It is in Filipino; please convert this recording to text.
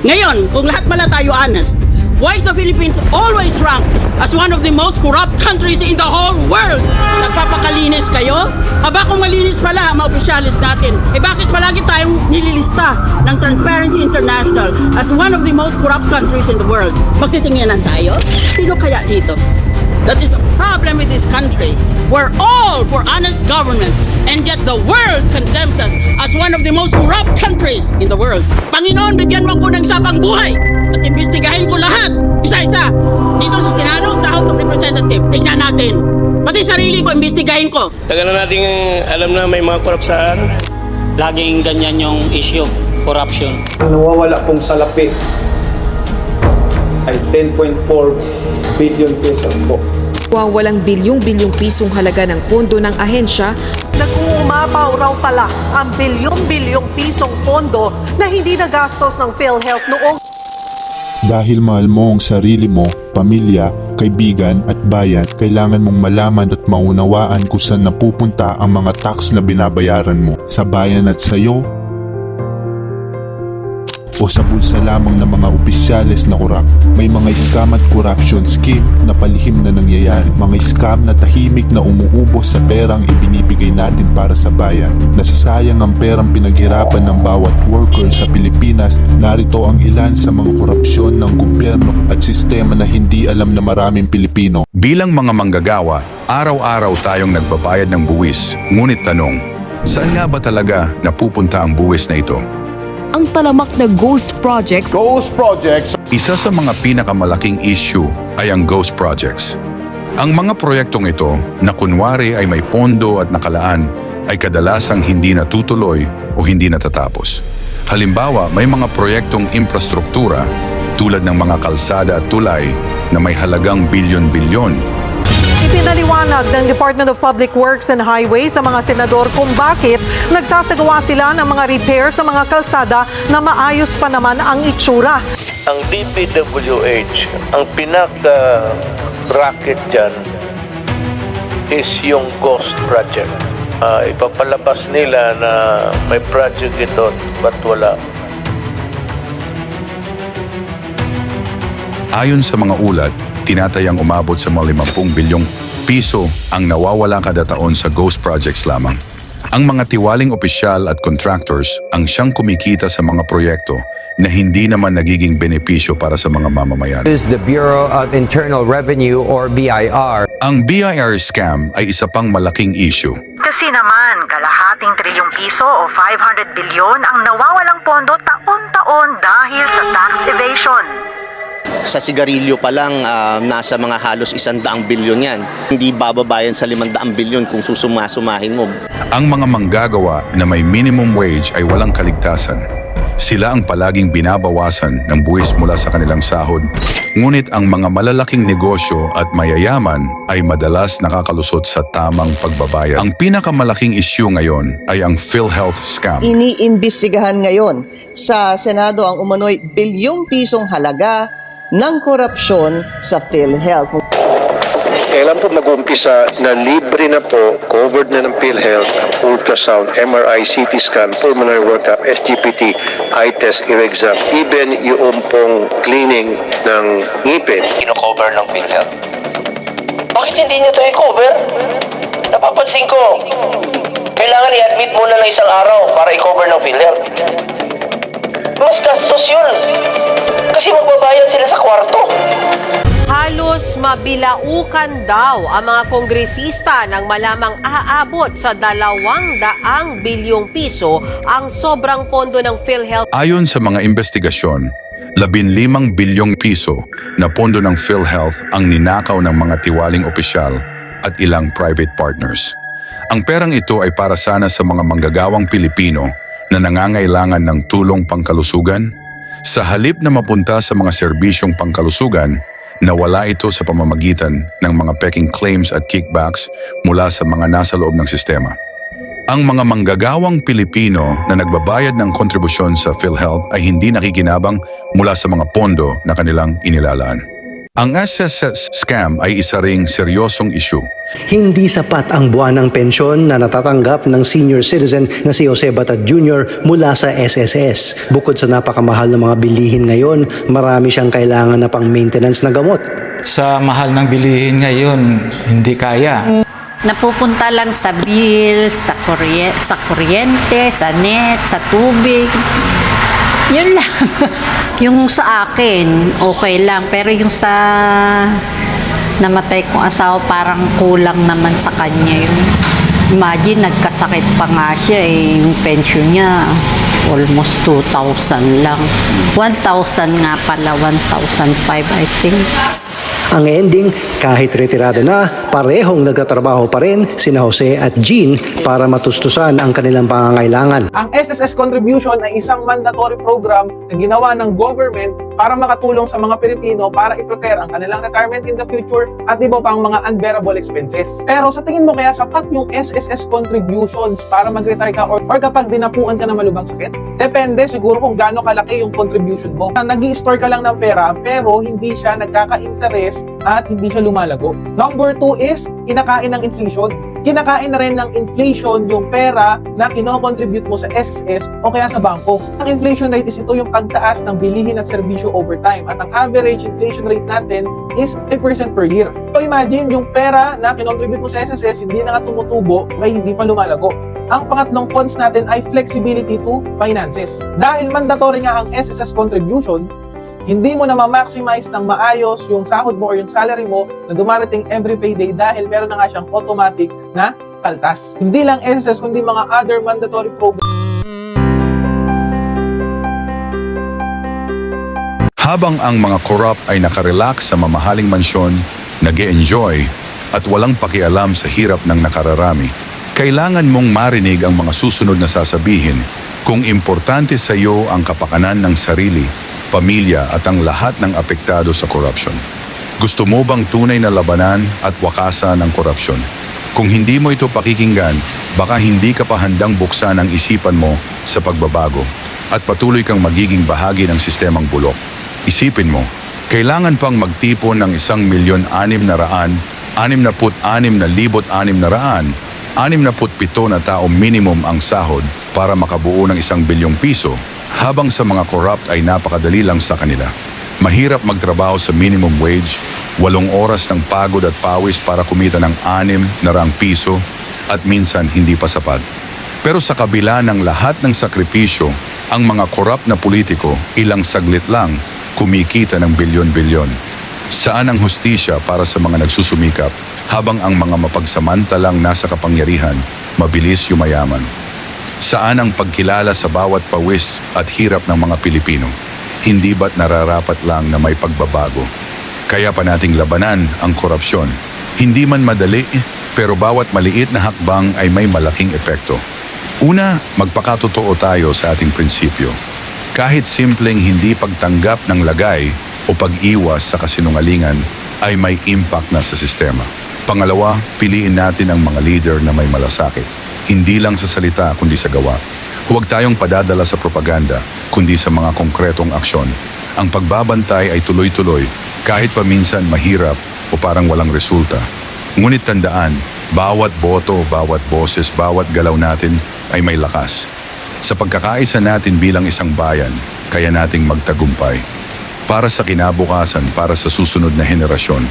Ngayon, kung lahat pala tayo honest, why is the Philippines always ranked as one of the most corrupt countries in the whole world? Nagpapakalinis kayo? Aba kung malinis pala ang mga opisyalis natin, bakit palagi tayong nililista ng Transparency International as one of the most corrupt countries in the world? Magtitinginan tayo? Sino kaya dito? That is the problem with this country. We're all for honest government, and yet the world condemns us as one of the most corrupt countries in the world. Panginoon, bigyan mo ko ng sapang buhay at imbestigahin ko lahat, isa-isa, dito sa Senado, sa House of Representatives. Tingnan natin. Pati sarili ko, imbestigahin ko. Tagal na natin alam na may mga korap sa ano. Laging ganyan yung issue, corruption. Ang nawawala pong salapi ay 10.4 billion pesos po. Walang bilyong-bilyong pisong halaga ng pondo ng ahensya. Nag-uumapaw raw pala ang bilyong-bilyong pisong pondo na hindi nagastos ng PhilHealth noong Dahil mahal mo ang sarili mo, pamilya, kaibigan at bayan, kailangan mong malaman at maunawaan kung saan napupunta ang mga tax na binabayaran mo sa bayan at sa iyo o sa bulsa lamang ng mga opisyales na korap. May mga scam at corruption scheme na palihim na nangyayari. Mga scam na tahimik na umuubos sa perang ibinibigay natin para sa bayan. Nasasayang ang perang pinaghirapan ng bawat worker sa Pilipinas. Narito ang ilan sa mga korupsyon ng gobyerno at sistema na hindi alam na maraming Pilipino. Bilang mga manggagawa, araw-araw tayong nagbabayad ng buwis. Ngunit tanong, saan nga ba talaga napupunta ang buwis na ito? Ang talamak na ghost projects. Isa sa mga pinakamalaking issue ay ang ghost projects. Ang mga proyektong ito na kunwari ay may pondo at nakalaan ay kadalasang hindi natutuloy o hindi natatapos. Halimbawa, may mga proyektong infrastruktura tulad ng mga kalsada at tulay na may halagang bilyon-bilyon. Ipinaliwanag ng Department of Public Works and Highways sa mga senador kung bakit nagsasagawa sila ng mga repair sa mga kalsada na maayos pa naman ang itsura. Ang DPWH, ang pinaka-bracket dyan is yung ghost project. Ipapalabas nila na may project ito, but wala. Ayon sa mga ulat, tinatayang umabot sa mga 50 bilyong piso ang nawawala kada taon sa ghost projects lamang. Ang mga tiwaling opisyal at contractors ang siyang kumikita sa mga proyekto na hindi naman nagiging benepisyo para sa mga mamamayan. Is the Bureau of Internal Revenue or BIR. Ang BIR scam ay isa pang malaking issue. Kasi naman, kalahating trilyong piso o 500 bilyon ang nawawalang pondo taon-taon dahil sa tax evasion. Sa sigarilyo pa lang, nasa mga halos 100 bilyon yan. Hindi bababayan sa 500 bilyon kung susuma-sumahin mo. Ang mga manggagawa na may minimum wage ay walang kaligtasan. Sila ang palaging binabawasan ng buwis mula sa kanilang sahod. Ngunit ang mga malalaking negosyo at mayayaman ay madalas nakakalusot sa tamang pagbabayad. Ang pinakamalaking issue ngayon ay ang PhilHealth scam. Iniimbestigahan ngayon sa Senado ang umano'y bilyong pisong halaga ng korupsyon sa PhilHealth. Kailan po mag-umpisa na libre na po, covered na ng PhilHealth, ang ultrasound, MRI, CT scan, pulmonary workup, SGPT, eye test, ear exam, even yung pong cleaning ng ngipin. Ino-cover ng PhilHealth. Bakit hindi niyo ito i-cover? Napapansin ko, kailangan i-admit muna ng isang araw para i-cover ng PhilHealth. Mas gastos yun. Kasi magbabayad sila sa kwarto. Halos mabilaukan daw ang mga kongresista nang malamang aabot sa 200 bilyong piso ang sobrang pondo ng PhilHealth. Ayon sa mga investigasyon, 15 bilyong piso na pondo ng PhilHealth ang ninakaw ng mga tiwaling opisyal at ilang private partners. Ang perang ito ay para sana sa mga manggagawang Pilipino na nangangailangan ng tulong pangkalusugan. Sa halip na mapunta sa mga serbisyong pangkalusugan, nawala ito sa pamamagitan ng mga peking claims at kickbacks mula sa mga nasa loob ng sistema. Ang mga manggagawang Pilipino na nagbabayad ng kontribusyon sa PhilHealth ay hindi nakikinabang mula sa mga pondo na kanilang inilalaan. Ang SSS scam ay isa ring seryosong issue. Hindi sapat ang buwanang pensyon na natatanggap ng senior citizen na si Jose Batad Jr. mula sa SSS. Bukod sa napakamahal na mga bilihin ngayon, marami siyang kailangan na pang maintenance na gamot. Sa mahal ng bilihin ngayon, hindi kaya. Napupunta lang sa bill, sa kuryente, sa net, sa tubig. Yun lang. Yung sa akin, okay lang. Pero yung sa namatay kong asawa, parang kulang naman sa kanya yun. Imagine, nagkasakit pa nga siya eh. Yung pension niya, almost 2,000 lang. 1,000 nga pala, 1,500 I think. Ang ending, kahit retirado na, parehong nagtatrabaho pa rin sina Jose at Jean para matustusan ang kanilang pangangailangan. Ang SSS contribution ay isang mandatory program na ginawa ng government para makatulong sa mga Pilipino para i-prepare ang kanilang retirement in the future at iba pang mga unbearable expenses. Pero sa tingin mo kaya sapat yung SSS contributions para mag-retire ka or kapag dinapuan ka na malubhang sakit? Depende siguro kung gaano kalaki yung contribution mo. Nag-i-store ka lang ng pera pero hindi siya nagkaka-interest at hindi siya lumalago. Number 2 is kinakain ng inflation. Kinakain na rin ng inflation yung pera na kino-contribute mo sa SSS o kaya sa bangko. Ang inflation rate is ito yung pagtaas ng bilihin at serbisyo over time. At ang average inflation rate natin is 5% per year. So imagine yung pera na kino-contribute mo sa SSS hindi na nga tumutubo kaya hindi pa lumalago. Ang pangatlong cons natin ay flexibility to finances. Dahil mandatory nga ang SSS contribution, hindi mo na ma-maximize ng maayos yung sahod mo or yung salary mo na dumarating every payday dahil meron na nga siyang automatic na kaltas. Hindi lang SSS kundi mga other mandatory programs. Habang ang mga corrupt ay nakarelax sa mamahaling mansyon, nag-e-enjoy at walang pakialam sa hirap ng nakararami, kailangan mong marinig ang mga susunod na sasabihin kung importante sa iyo ang kapakanan ng sarili, pamilya at ang lahat ng apektado sa korupsyon. Gusto mo bang tunay na labanan at wakasan ng korupsyon? Kung hindi mo ito pakikinggan, baka hindi ka pa handang buksan ang isipan mo sa pagbabago at patuloy kang magiging bahagi ng sistemang bulok. Isipin mo, kailangan pang magtipon ng 1,666,667 na tao minimum ang sahod para makabuo ng 1 bilyong piso, habang sa mga corrupt ay napakadali lang sa kanila. Mahirap magtrabaho sa minimum wage, 8 oras ng pagod at pawis para kumita ng 600 piso at minsan hindi pa sapat. Pero sa kabila ng lahat ng sakripisyo, ang mga corrupt na politiko ilang saglit lang kumikita ng bilyon-bilyon. Saan ang hustisya para sa mga nagsusumikap habang ang mga mapagsamantalang nasa kapangyarihan mabilis yumayaman? Saan ang pagkilala sa bawat pawis at hirap ng mga Pilipino? Hindi ba't nararapat lang na may pagbabago? Kaya pa nating labanan ang korupsyon. Hindi man madali, pero bawat maliit na hakbang ay may malaking epekto. Una, magpakatotoo tayo sa ating prinsipyo. Kahit simpleng hindi pagtanggap ng lagay o pag-iwas sa kasinungalingan ay may impact na sa sistema. Pangalawa, piliin natin ang mga leader na may malasakit. Hindi lang sa salita kundi sa gawa. Huwag tayong padadala sa propaganda kundi sa mga konkretong aksyon. Ang pagbabantay ay tuloy-tuloy kahit paminsan mahirap o parang walang resulta. Ngunit tandaan, bawat boto, bawat boses, bawat galaw natin ay may lakas. Sa pagkakaisa natin bilang isang bayan, kaya nating magtagumpay. Para sa kinabukasan, para sa susunod na henerasyon,